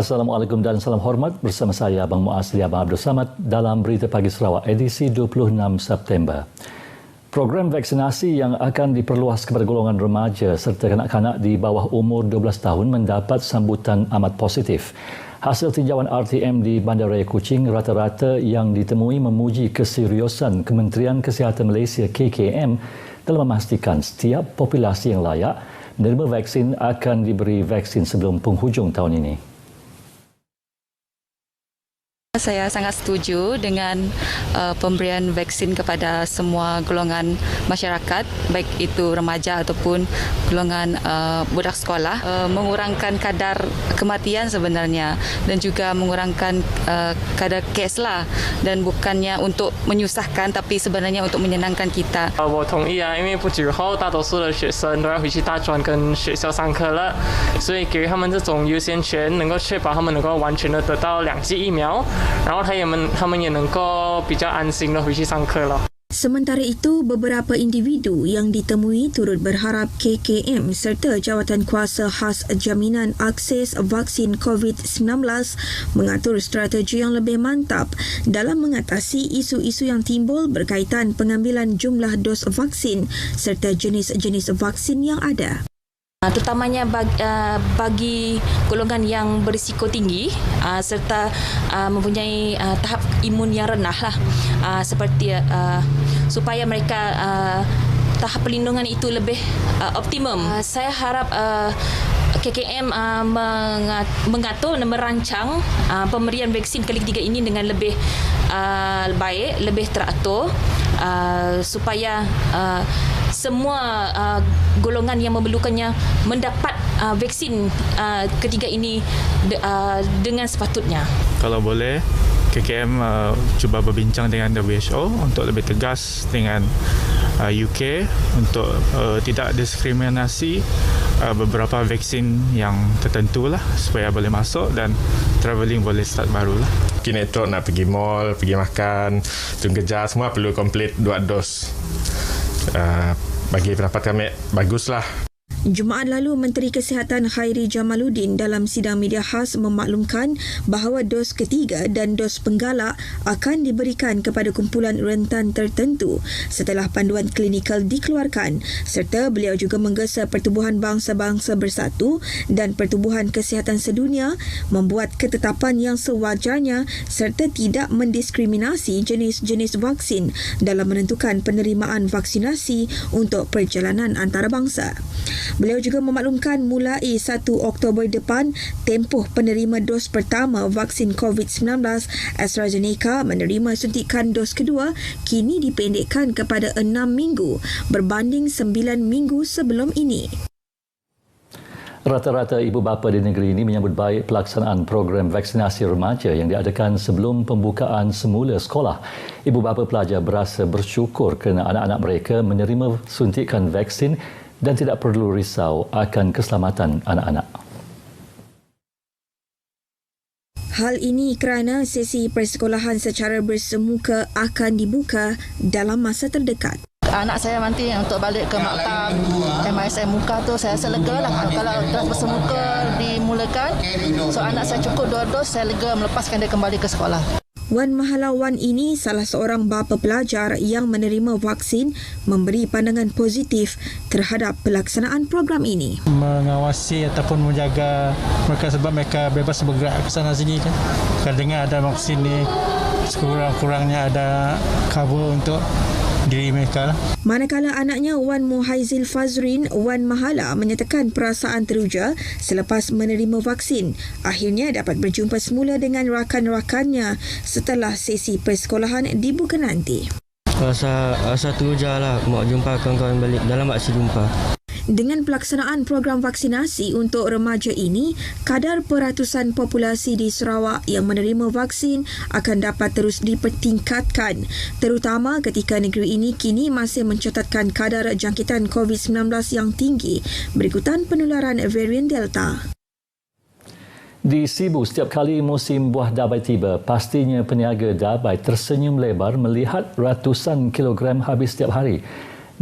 Assalamualaikum dan salam hormat, bersama saya Abang Muaz Abang Abdul Samad dalam Berita Pagi Sarawak edisi 26 September. Program vaksinasi yang akan diperluas kepada golongan remaja serta kanak-kanak di bawah umur 12 tahun mendapat sambutan amat positif. Hasil tinjauan RTM di Bandaraya Kuching rata-rata yang ditemui memuji keseriusan Kementerian Kesihatan Malaysia KKM dalam memastikan setiap populasi yang layak menerima vaksin akan diberi vaksin sebelum penghujung tahun ini. Saya sangat setuju dengan pemberian vaksin kepada semua golongan masyarakat, baik itu remaja ataupun golongan budak sekolah, mengurangkan kadar kematian sebenarnya dan juga mengurangkan kadar kes lah, dan bukannya untuk menyusahkan tapi sebenarnya untuk menyenangkan kita. 我同意啊，因为不久后大多数的学生都要回去大专跟学校上课了，所以给他们这种优先权，能够确保他们能够完全的得到2剂疫苗。 然后他们也能够比较安心的回去上课了。 Sementara itu, beberapa individu yang ditemui turut berharap KKM serta Jawatan Kuasa Khas Jaminan Akses Vaksin COVID-19 mengatur strategi yang lebih mantap dalam mengatasi isu-isu yang timbul berkaitan pengambilan jumlah dos vaksin serta jenis-jenis vaksin yang ada. Terutamanya bagi golongan yang berisiko tinggi serta mempunyai tahap imun yang rendah lah, seperti supaya mereka tahap perlindungan itu lebih optimum. Saya harap KKM mengatur dan merancang pemberian vaksin kali ketiga ini dengan lebih baik, lebih teratur, supaya semua golongan yang memerlukannya mendapat vaksin ketiga ini dengan sepatutnya. Kalau boleh, KKM cuba berbincang dengan WHO untuk lebih tegas dengan UK untuk tidak diskriminasi beberapa vaksin yang tertentu lah, supaya boleh masuk dan travelling boleh start baru lah. Kinetro nak pergi mall, pergi makan, tunggu kerja, semua perlu komplit 2 dos. Bagi pendapat kami, baguslah. Jumaat lalu, Menteri Kesihatan Khairi Jamaluddin dalam sidang media khas memaklumkan bahawa dos ketiga dan dos penggalak akan diberikan kepada kumpulan rentan tertentu setelah panduan klinikal dikeluarkan, serta beliau juga menggesa Pertubuhan Bangsa-Bangsa Bersatu dan Pertubuhan Kesihatan Sedunia membuat ketetapan yang sewajarnya serta tidak mendiskriminasi jenis-jenis vaksin dalam menentukan penerimaan vaksinasi untuk perjalanan antarabangsa. Beliau juga memaklumkan mulai 1 Oktober depan, tempoh penerima dos pertama vaksin COVID-19 AstraZeneca menerima suntikan dos kedua kini dipendekkan kepada 6 minggu berbanding 9 minggu sebelum ini. Rata-rata ibu bapa di negeri ini menyambut baik pelaksanaan program vaksinasi remaja yang diadakan sebelum pembukaan semula sekolah. Ibu bapa pelajar berasa bersyukur kerana anak-anak mereka menerima suntikan vaksin dan tidak perlu risau akan keselamatan anak-anak. Hal ini kerana sesi persekolahan secara bersemuka akan dibuka dalam masa terdekat. Anak saya nanti untuk balik ke maktab MISM Muka tu saya rasa lega lah. Kalau kelas bersemuka dimulakan, so anak saya cukup 2 dos, saya lega melepaskan dia kembali ke sekolah. Wan Mahala Wan ini salah seorang bapa pelajar yang menerima vaksin memberi pandangan positif terhadap pelaksanaan program ini. Mengawasi ataupun menjaga mereka sebab mereka bebas bergerak ke sana sini kan. Kalau dengar ada vaksin ni, sekurang-kurangnya ada cover untuk diri mereka lah. Manakala anaknya Wan Muhaizil Fazrin Wan Mahala menyatakan perasaan teruja selepas menerima vaksin. Akhirnya dapat berjumpa semula dengan rakan-rakannya setelah sesi persekolahan dibuka nanti. Rasa teruja lah, mau jumpa kawan-kawan balik dalam vaksin jumpa. Dengan pelaksanaan program vaksinasi untuk remaja ini, kadar peratusan populasi di Sarawak yang menerima vaksin akan dapat terus dipertingkatkan, terutama ketika negeri ini kini masih mencatatkan kadar jangkitan COVID-19 yang tinggi berikutan penularan varian Delta. Di Sibu, setiap kali musim buah dabai tiba, pastinya peniaga dabai tersenyum lebar melihat ratusan kilogram habis setiap hari.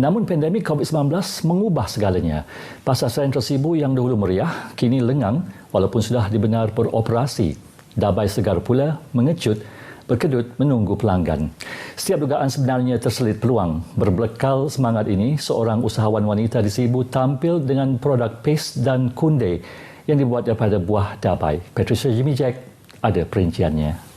Namun pandemik COVID-19 mengubah segalanya. Pasar Sentral Sibu yang dahulu meriah, kini lengang Walaupun sudah dibenar beroperasi, Dabai Segar pula mengecut berkedut menunggu pelanggan. Setiap dugaan sebenarnya terselit peluang. Berbekal semangat ini, seorang usahawan wanita di Sibu tampil dengan produk paste dan kunde yang dibuat daripada buah dabai. Patricia Jimmy Jack ada perinciannya.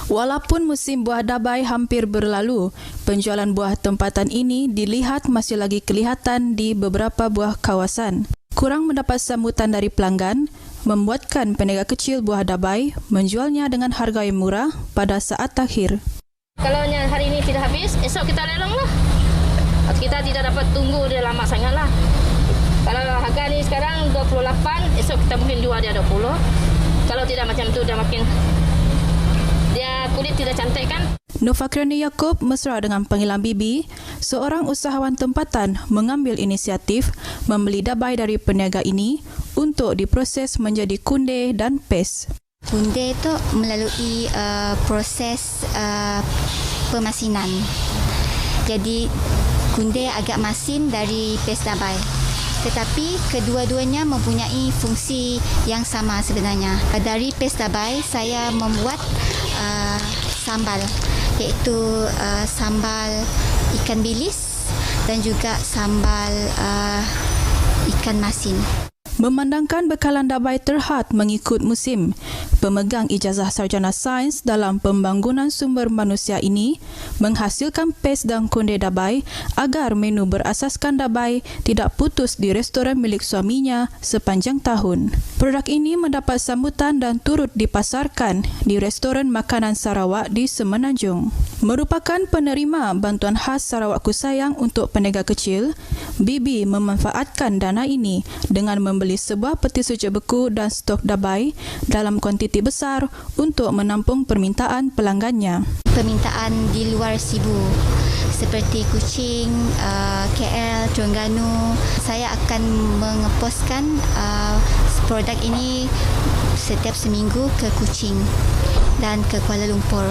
Walaupun musim buah dabai hampir berlalu, penjualan buah tempatan ini dilihat masih lagi kelihatan di beberapa buah kawasan. Kurang mendapat sambutan dari pelanggan, membuatkan peniaga kecil buah dabai menjualnya dengan harga yang murah pada saat akhir. Kalau hari ini tidak habis, esok kita lelong lah. Kita tidak dapat tunggu dia lama sangat lah. Kalau harga ni sekarang 28, esok kita mungkin jual dia 20. Kalau tidak macam tu, dia kulit tidak cantik kan? Novakrani Yaakob mesra dengan panggilan Bibi, seorang usahawan tempatan mengambil inisiatif membeli dabai dari peniaga ini untuk diproses menjadi kunde dan paste. Kunde itu melalui proses pemasinan. Jadi kunde agak masin dari paste dabai. Tetapi kedua-duanya mempunyai fungsi yang sama sebenarnya. Dari paste dabai saya membuat sambal, iaitu sambal ikan bilis dan juga sambal ikan masin. Memandangkan bekalan dabai terhad mengikut musim, pemegang ijazah sarjana sains dalam pembangunan sumber manusia ini menghasilkan paste dan kunde dabai agar menu berasaskan dabai tidak putus di restoran milik suaminya sepanjang tahun. Produk ini mendapat sambutan dan turut dipasarkan di restoran makanan Sarawak di Semenanjung. Merupakan penerima bantuan khas Sarawak Ku Sayang untuk peniaga kecil, Bibi memanfaatkan dana ini dengan membeli sebuah peti sujuk beku dan stok dabai dalam kuantiti besar untuk menampung permintaan pelanggannya. Permintaan di luar Sibu seperti Kuching, KL, Terengganu, saya akan mengepostkan produk ini setiap seminggu ke Kuching dan ke Kuala Lumpur.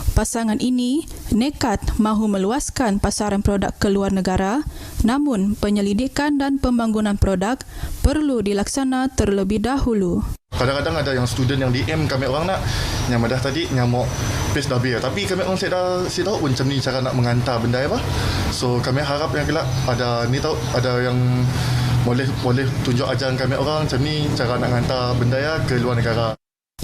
Pasangan ini nekat mahu meluaskan pasaran produk ke luar negara, namun penyelidikan dan pembangunan produk perlu dilaksana terlebih dahulu. Kadang-kadang ada yang student yang DM kami orang nak yang dah tadi nyamuk paste dabai, tapi kami orang saya tahu pun macam ni cara nak menghantar benda apa. So kami harap yang kelak ada yang boleh tunjuk ajaran kami orang macam ni cara nak menghantar benda ya ke luar negara.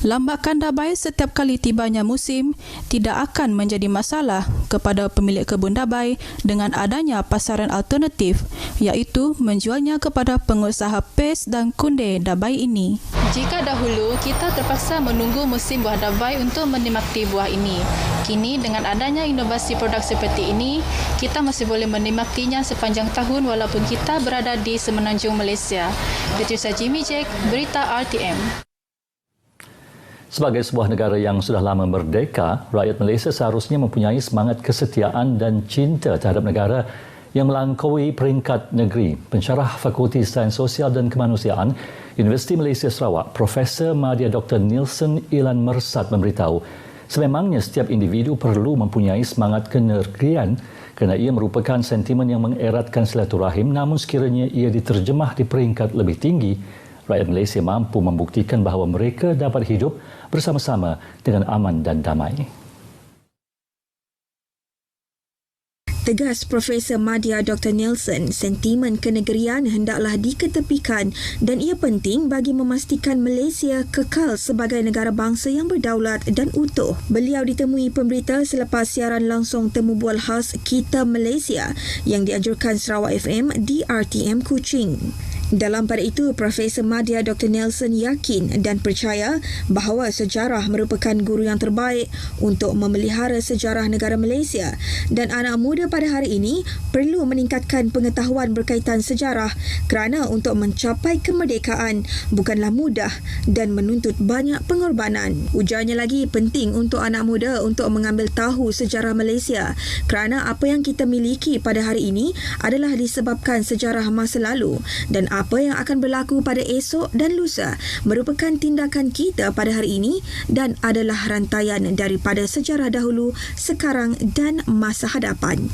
Lambakan dabai setiap kali tibanya musim tidak akan menjadi masalah kepada pemilik kebun dabai dengan adanya pasaran alternatif, iaitu menjualnya kepada pengusaha paste dan kunde dabai ini. Jika dahulu kita terpaksa menunggu musim buah dabai untuk menikmati buah ini, kini dengan adanya inovasi produk seperti ini, kita masih boleh menikmatinya sepanjang tahun walaupun kita berada di Semenanjung Malaysia. Patricia Jimmy Jack, Berita RTM. Sebagai sebuah negara yang sudah lama merdeka, rakyat Malaysia seharusnya mempunyai semangat kesetiaan dan cinta terhadap negara yang melampaui peringkat negeri. Pensyarah Fakulti Sains Sosial dan Kemanusiaan Universiti Malaysia Sarawak, Profesor Madya Dr. Nielsen Ilan Mersat memberitahu, sememangnya setiap individu perlu mempunyai semangat kenegerian kerana ia merupakan sentimen yang mengeratkan silaturahim, namun sekiranya ia diterjemah di peringkat lebih tinggi, rakyat Malaysia mampu membuktikan bahawa mereka dapat hidup bersama-sama dengan aman dan damai. Tegas Profesor Madya Dr. Nielsen, sentimen kenegerian hendaklah diketepikan dan ia penting bagi memastikan Malaysia kekal sebagai negara bangsa yang berdaulat dan utuh. Beliau ditemui pemberita selepas siaran langsung temu bual khas Kita Malaysia yang dianjurkan Sarawak FM di RTM Kuching. Dalam pada itu, Profesor Madya Dr. Nielsen yakin dan percaya bahawa sejarah merupakan guru yang terbaik untuk memelihara sejarah negara Malaysia dan anak muda pada hari ini perlu meningkatkan pengetahuan berkaitan sejarah kerana untuk mencapai kemerdekaan bukanlah mudah dan menuntut banyak pengorbanan. Ujarnya lagi, penting untuk anak muda untuk mengambil tahu sejarah Malaysia kerana apa yang kita miliki pada hari ini adalah disebabkan sejarah masa lalu dan apa yang akan berlaku pada esok dan lusa merupakan tindakan kita pada hari ini dan adalah rantaian daripada sejarah dahulu, sekarang dan masa hadapan.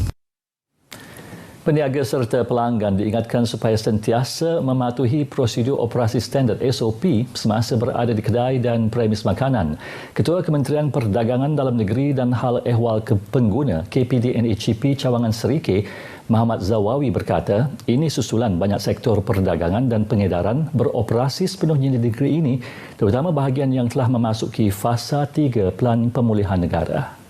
Peniaga serta pelanggan diingatkan supaya sentiasa mematuhi prosedur operasi standard SOP semasa berada di kedai dan premis makanan. Ketua Kementerian Perdagangan Dalam Negeri dan Hal Ehwal Pengguna KPDNHEP Cawangan Serike, Muhammad Zawawi berkata, ini susulan banyak sektor perdagangan dan pengedaran beroperasi sepenuhnya di negeri ini, terutama bahagian yang telah memasuki fasa 3 Pelan Pemulihan Negara.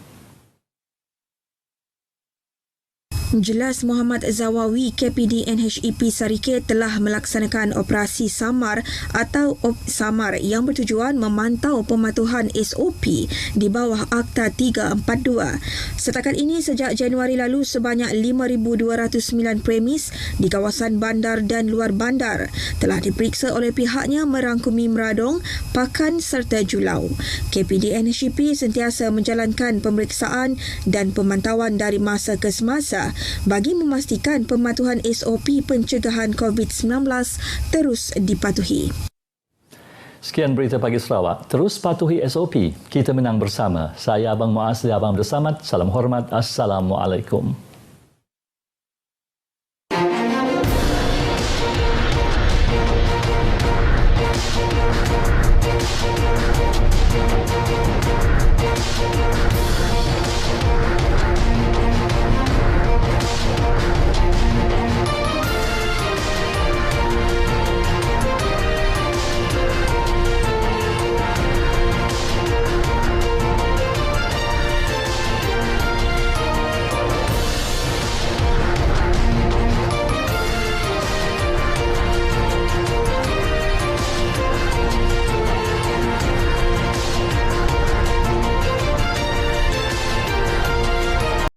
Jelas Muhammad Zawawi, KPDNHEP Sarike telah melaksanakan operasi samar atau samar yang bertujuan memantau pematuhan SOP di bawah Akta 342. Setakat ini, sejak Januari lalu, sebanyak 5,209 premis di kawasan bandar dan luar bandar telah diperiksa oleh pihaknya merangkumi Meradong, Pakan serta Julau. KPDNHEP sentiasa menjalankan pemeriksaan dan pemantauan dari masa ke semasa bagi memastikan pematuhan SOP pencegahan COVID-19 terus dipatuhi. Sekian berita pagi Sarawak. Terus patuhi SOP. Kita menang bersama. Saya Abang Muaz, Abang Abdul Samad. Salam hormat. Assalamualaikum.